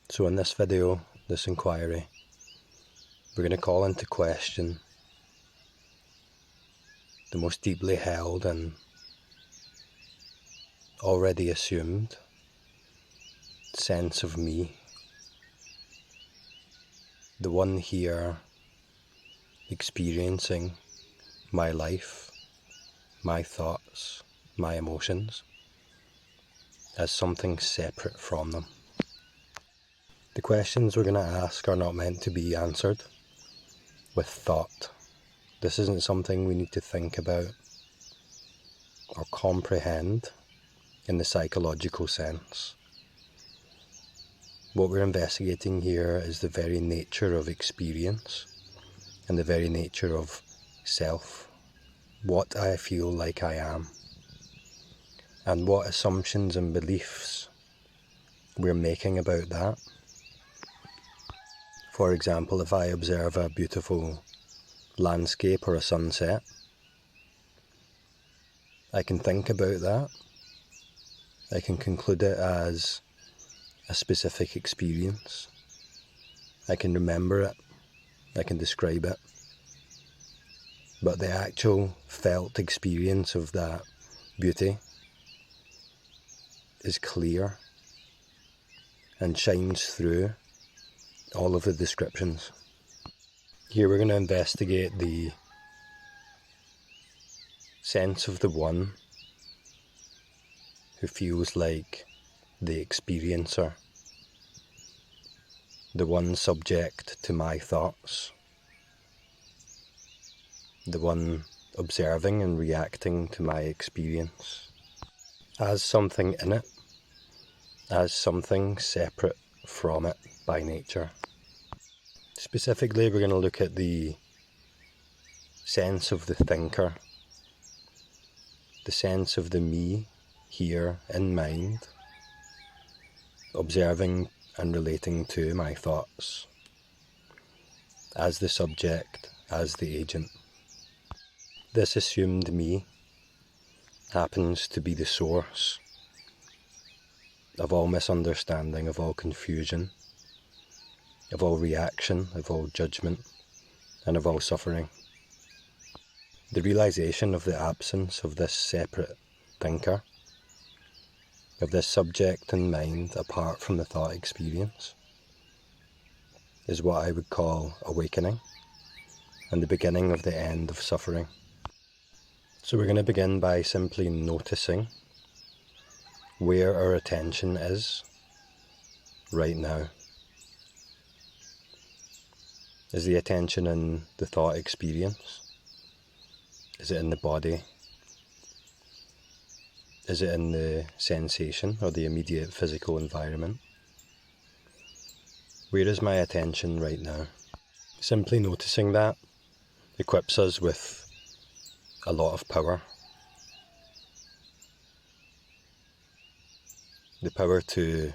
So in this video, this inquiry, we're going to call into question the most deeply held and already assumed sense of me, the one here experiencing my life, my thoughts, my emotions, as something separate from them. The questions we're going to ask are not meant to be answered with thought. This isn't something we need to think about or comprehend in the psychological sense. What we're investigating here is the very nature of experience and the very nature of self, what I feel like I am, and what assumptions and beliefs we're making about that. For example, if I observe a beautiful landscape or a sunset, I can think about that. I can conclude it as a specific experience. I can remember it. I can describe it. But the actual felt experience of that beauty is clear and shines through all of the descriptions. Here we're going to investigate the sense of the one who feels like the experiencer, the one subject to my thoughts, the one observing and reacting to my experience, as something in it, as something separate from it by nature. Specifically, we're going to look at the sense of the thinker, the sense of the me here in mind, observing and relating to my thoughts, as the subject, as the agent. This assumed me happens to be the source of all misunderstanding, of all confusion, of all reaction, of all judgment, and of all suffering. The realization of the absence of this separate thinker, of this subject and mind apart from the thought experience, is what I would call awakening and the beginning of the end of suffering. So we're going to begin by simply noticing where our attention is right now. Is the attention in the thought experience? Is it in the body? Is it in the sensation or the immediate physical environment? Where is my attention right now? Simply noticing that equips us with a lot of power. The power to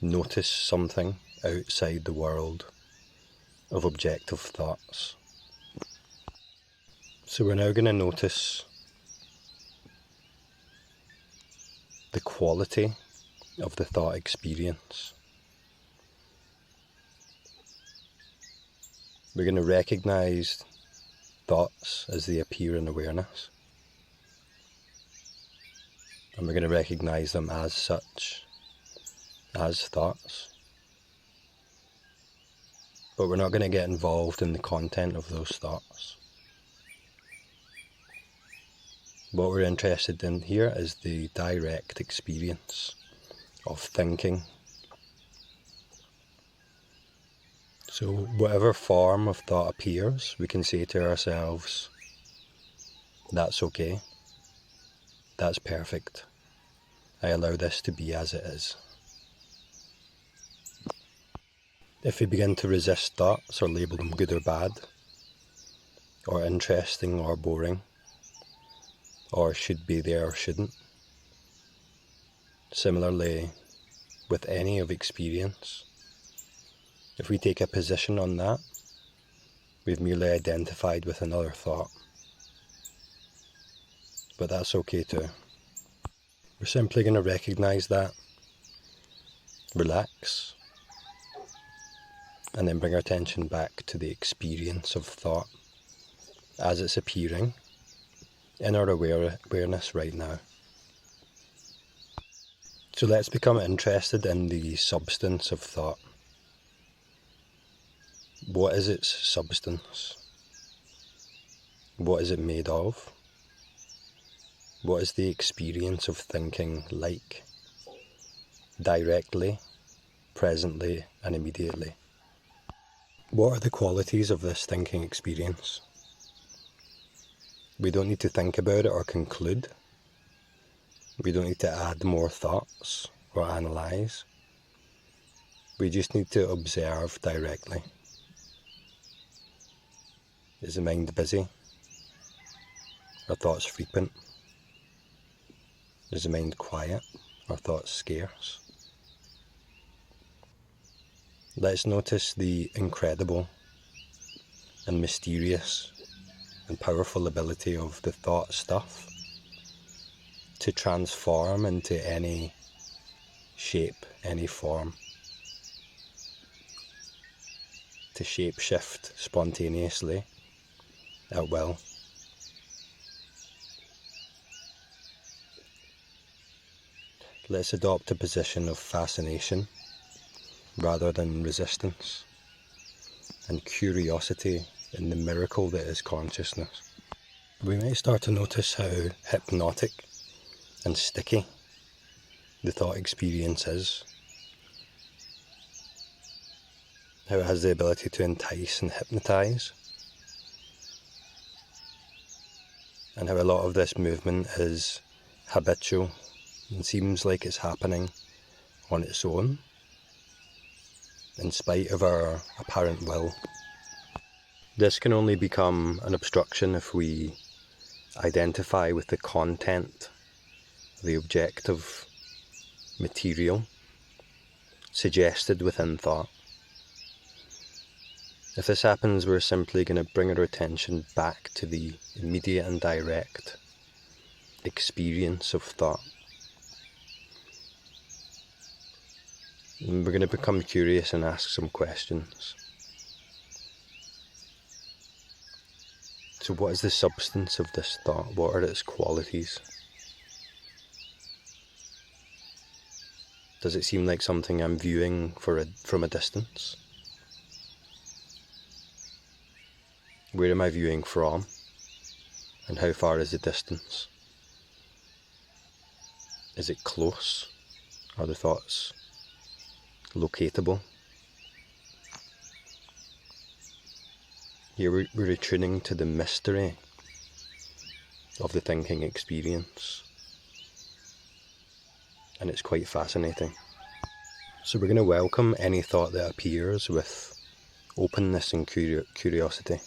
notice something outside the world of objective thoughts. So we're now going to notice the quality of the thought experience. We're going to recognize thoughts as they appear in awareness. And we're going to recognize them as such, as thoughts. But we're not going to get involved in the content of those thoughts. What we're interested in here is the direct experience of thinking. So whatever form of thought appears, we can say to ourselves, that's okay, that's perfect, I allow this to be as it is. If we begin to resist thoughts or label them good or bad, or interesting or boring, or should be there or shouldn't, similarly with any of experience, if we take a position on that, we've merely identified with another thought. But that's okay too. We're simply going to recognize that relax, and then bring our attention back to the experience of thought as it's appearing in our awareness right now. So let's become interested in the substance of thought. What is its substance? What is it made of? What is the experience of thinking like? Directly, presently, and immediately. What are the qualities of this thinking experience? We don't need to think about it or conclude. We don't need to add more thoughts or analyse. We just need to observe directly. Is the mind busy? Are thoughts frequent? Is the mind quiet? Are thoughts scarce? Let's notice the incredible and mysterious and powerful ability of the thought stuff to transform into any shape, any form, to shape shift spontaneously at will. Let's adopt a position of fascination rather than resistance, and curiosity in the miracle that is consciousness. We may start to notice how hypnotic and sticky the thought experience is, how it has the ability to entice and hypnotise, and how a lot of this movement is habitual and seems like it's happening on its own, in spite of our apparent will. This can only become an obstruction if we identify with the content, the objective material suggested within thought. If this happens, we're simply going to bring our attention back to the immediate and direct experience of thought. And we're going to become curious and ask some questions. So what is the substance of this thought? What are its qualities? Does it seem like something I'm viewing from a distance? Where am I viewing from? And how far is the distance? Is it close? Are the thoughts locatable? Here we're returning to the mystery of the thinking experience, and it's quite fascinating. So we're going to welcome any thought that appears with openness and curiosity,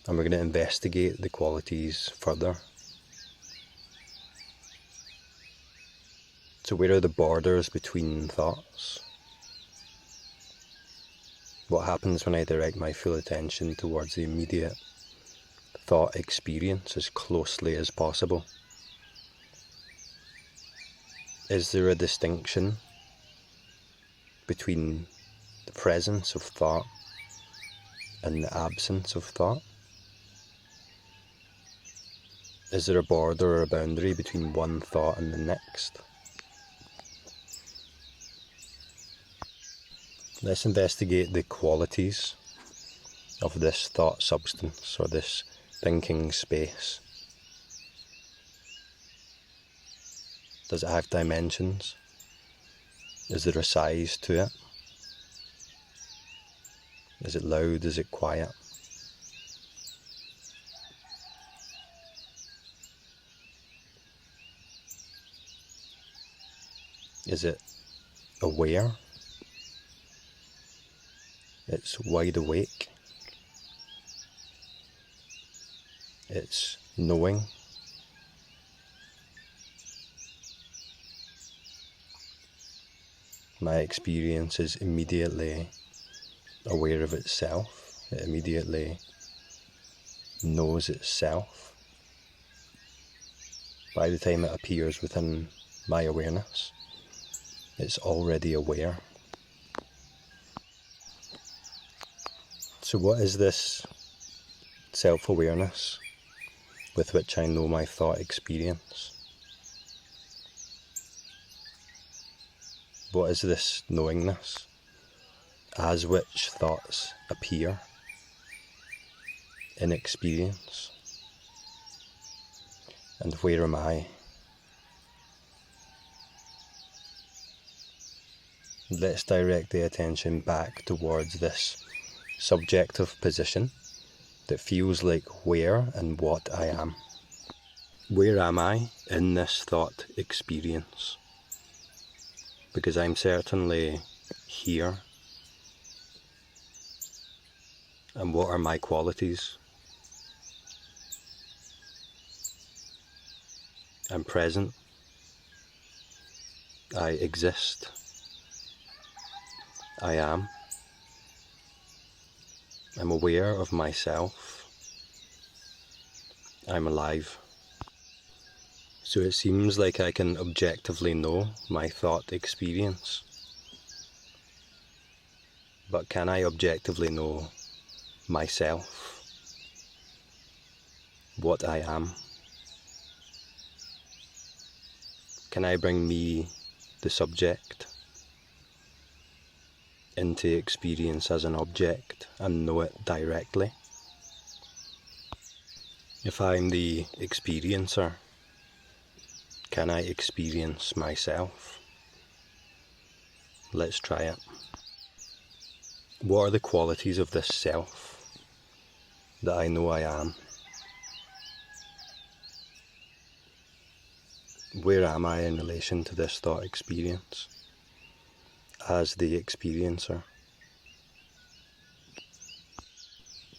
and we're going to investigate the qualities further. So where are the borders between thoughts? What happens when I direct my full attention towards the immediate thought experience as closely as possible? Is there a distinction between the presence of thought and the absence of thought? Is there a border or a boundary between one thought and the next? Let's investigate the qualities of this thought substance or this thinking space. Does it have dimensions? Is there a size to it? Is it loud? Is it quiet? Is it aware? It's wide awake. It's knowing. My experience is immediately aware of itself. It immediately knows itself. By the time it appears within my awareness. It's already aware. So what is this self-awareness with which I know my thought experience? What is this knowingness as which thoughts appear in experience? And where am I? Let's direct the attention back towards this subjective position that feels like where and what I am. Where am I in this thought experience? Because I'm certainly here. And what are my qualities? I'm present. I exist. I am. I'm aware of myself. I'm alive. So it seems like I can objectively know my thought experience. But can I objectively know myself? What I am? Can I bring me, the subject, into experience as an object and know it directly? If I'm the experiencer, can I experience myself? Let's try it. What are the qualities of this self that I know I am? Where am I in relation to this thought experience as the experiencer?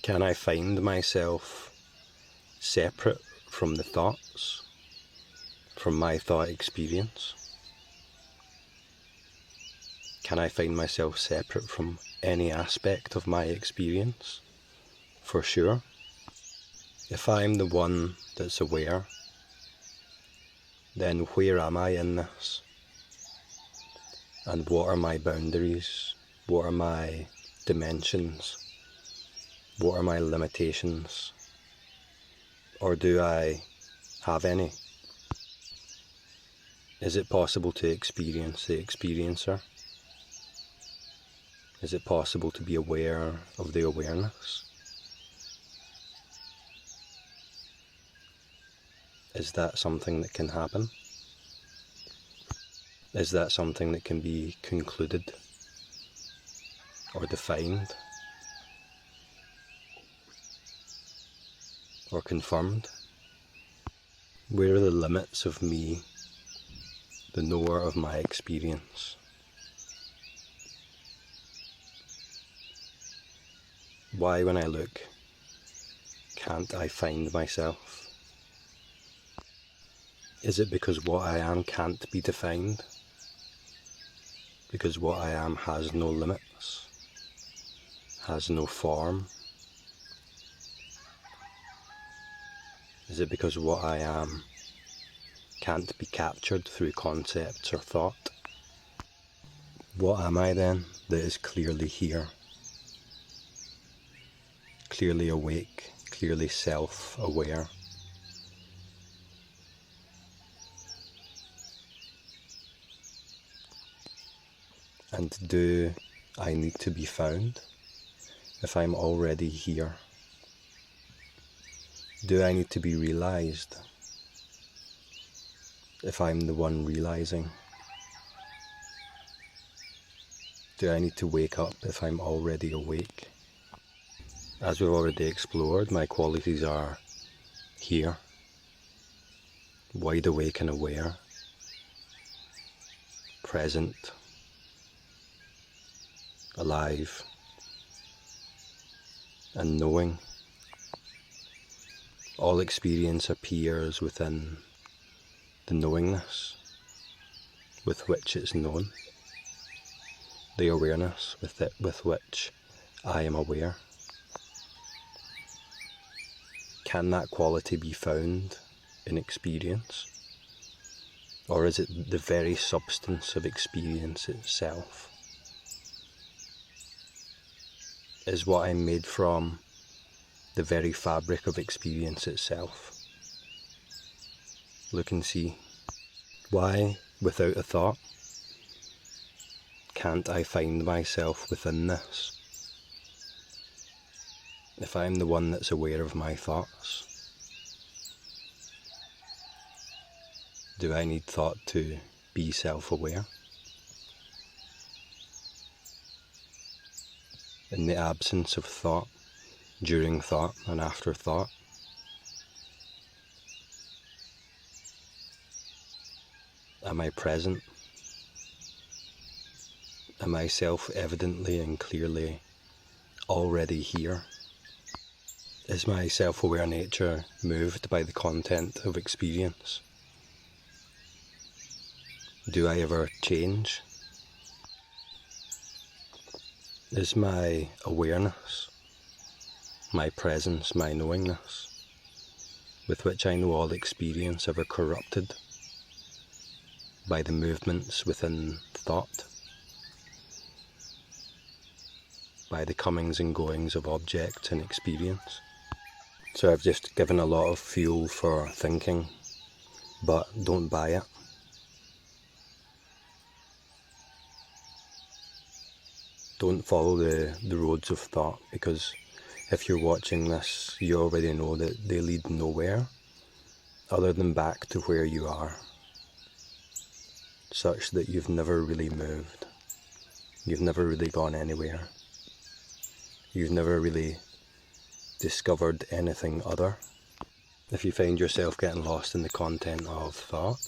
Can I find myself separate from the thoughts, from my thought experience? Can I find myself separate from any aspect of my experience? For sure. If I'm the one that's aware, then where am I in this? And what are my boundaries? What are my dimensions? What are my limitations? Or do I have any? Is it possible to experience the experiencer? Is it possible to be aware of the awareness? Is that something that can happen? Is that something that can be concluded or defined or confirmed? Where are the limits of me, the knower of my experience? Why, when I look, can't I find myself? Is it because what I am can't be defined? Because what I am has no limits, has no form? Is it because what I am can't be captured through concepts or thought? What am I then that is clearly here? Clearly awake, clearly self-aware? And do I need to be found if I'm already here? Do I need to be realized if I'm the one realizing? Do I need to wake up if I'm already awake? As we've already explored, my qualities are here, wide awake and aware, present, alive, and knowing. All experience appears within the knowingness with which it's known, the awareness with which I am aware. Can that quality be found in experience? Or is it the very substance of experience itself? Is what I'm made from the very fabric of experience itself? Look and see. Why, without a thought, can't I find myself within this? If I'm the one that's aware of my thoughts, do I need thought to be self-aware? In the absence of thought, during thought and after thought, am I present? Am I self-evidently and clearly already here? Is my self-aware nature moved by the content of experience? Do I ever change? Is my awareness, my presence, my knowingness, with which I know all experience, ever corrupted by the movements within thought? By the comings and goings of objects in experience? So I've just given a lot of fuel for thinking, but don't buy it. Don't follow the roads of thought, because if you're watching this, you already know that they lead nowhere other than back to where you are, such that you've never really moved. You've never really gone anywhere. You've never really discovered anything other. If you find yourself getting lost in the content of thought,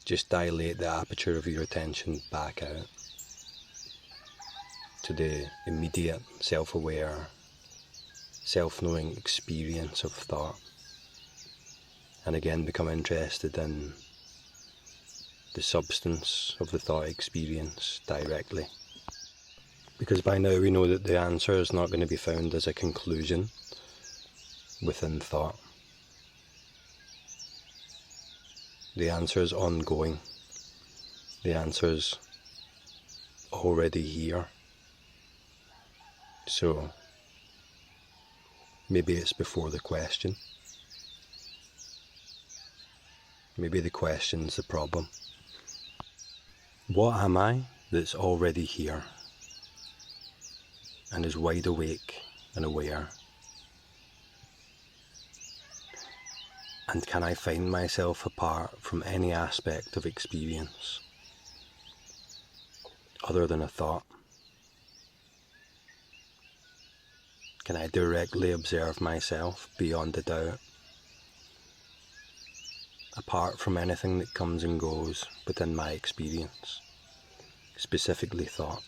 just dilate the aperture of your attention back out to the immediate, self-aware, self-knowing experience of thought, and again become interested in the substance of the thought experience directly. Because by now we know that the answer is not going to be found as a conclusion within thought. The answer is ongoing. The answer is already here. So maybe it's before the question. Maybe the question's the problem. What am I that's already here and is wide awake and aware? And can I find myself apart from any aspect of experience other than a thought? Can I directly observe myself beyond a doubt, apart from anything that comes and goes within my experience, specifically thought?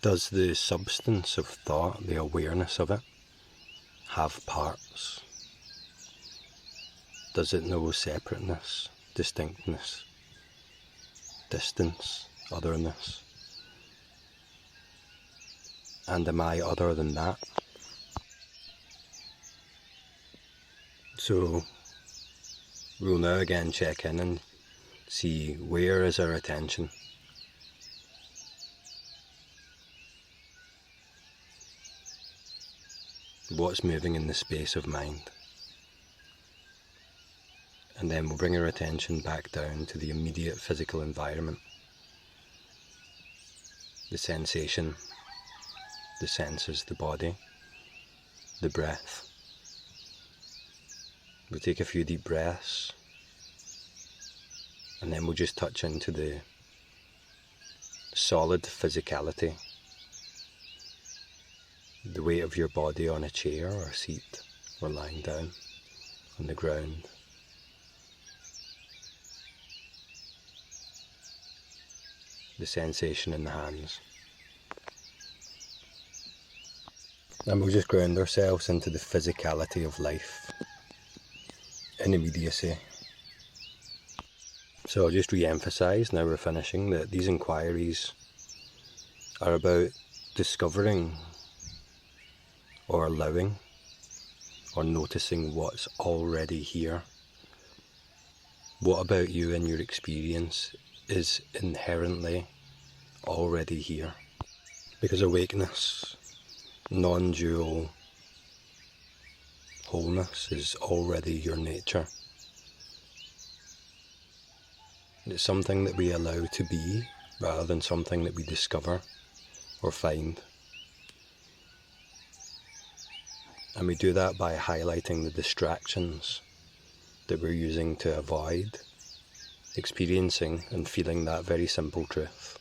Does the substance of thought, the awareness of it, have parts? Does it know separateness, distinctness, distance, otherness? And am I other than that? So we'll now again check in and see, where is our attention? What's moving in the space of mind? And then we'll bring our attention back down to the immediate physical environment. The sensation, the senses, the body, the breath. We'll take a few deep breaths, and then we'll just touch into the solid physicality, the weight of your body on a chair or seat, or lying down on the ground. The sensation in the hands. And we'll just ground ourselves into the physicality of life in immediacy. So I'll just re-emphasise, now we're finishing, that these inquiries are about discovering or allowing or noticing what's already here What about you and your experience is inherently already here? Because awakeness, non-dual wholeness is already your nature. It's something that we allow to be rather than something that we discover or find. And we do that by highlighting the distractions that we're using to avoid experiencing and feeling that very simple truth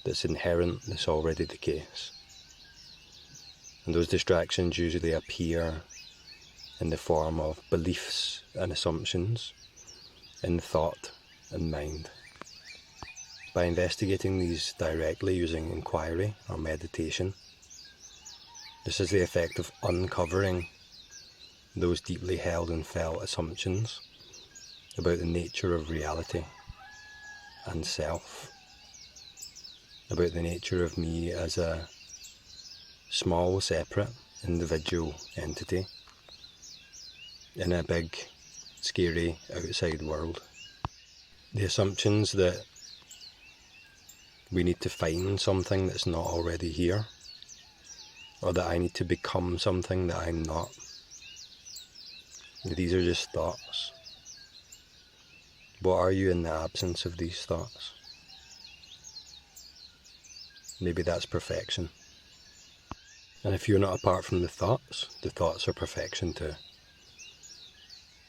that's inherent, that's already the case. And those distractions usually appear in the form of beliefs and assumptions in thought and mind. By investigating these directly using inquiry or meditation, this is the effect of uncovering those deeply held and felt assumptions about the nature of reality and self, about the nature of me as a small, separate, individual entity in a big, scary outside world. The assumptions that we need to find something that's not already here, or that I need to become something that I'm not. These are just thoughts. What are you in the absence of these thoughts? Maybe that's perfection. And if you're not apart from the thoughts are perfection too.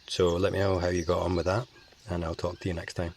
So let me know how you got on with that, and I'll talk to you next time.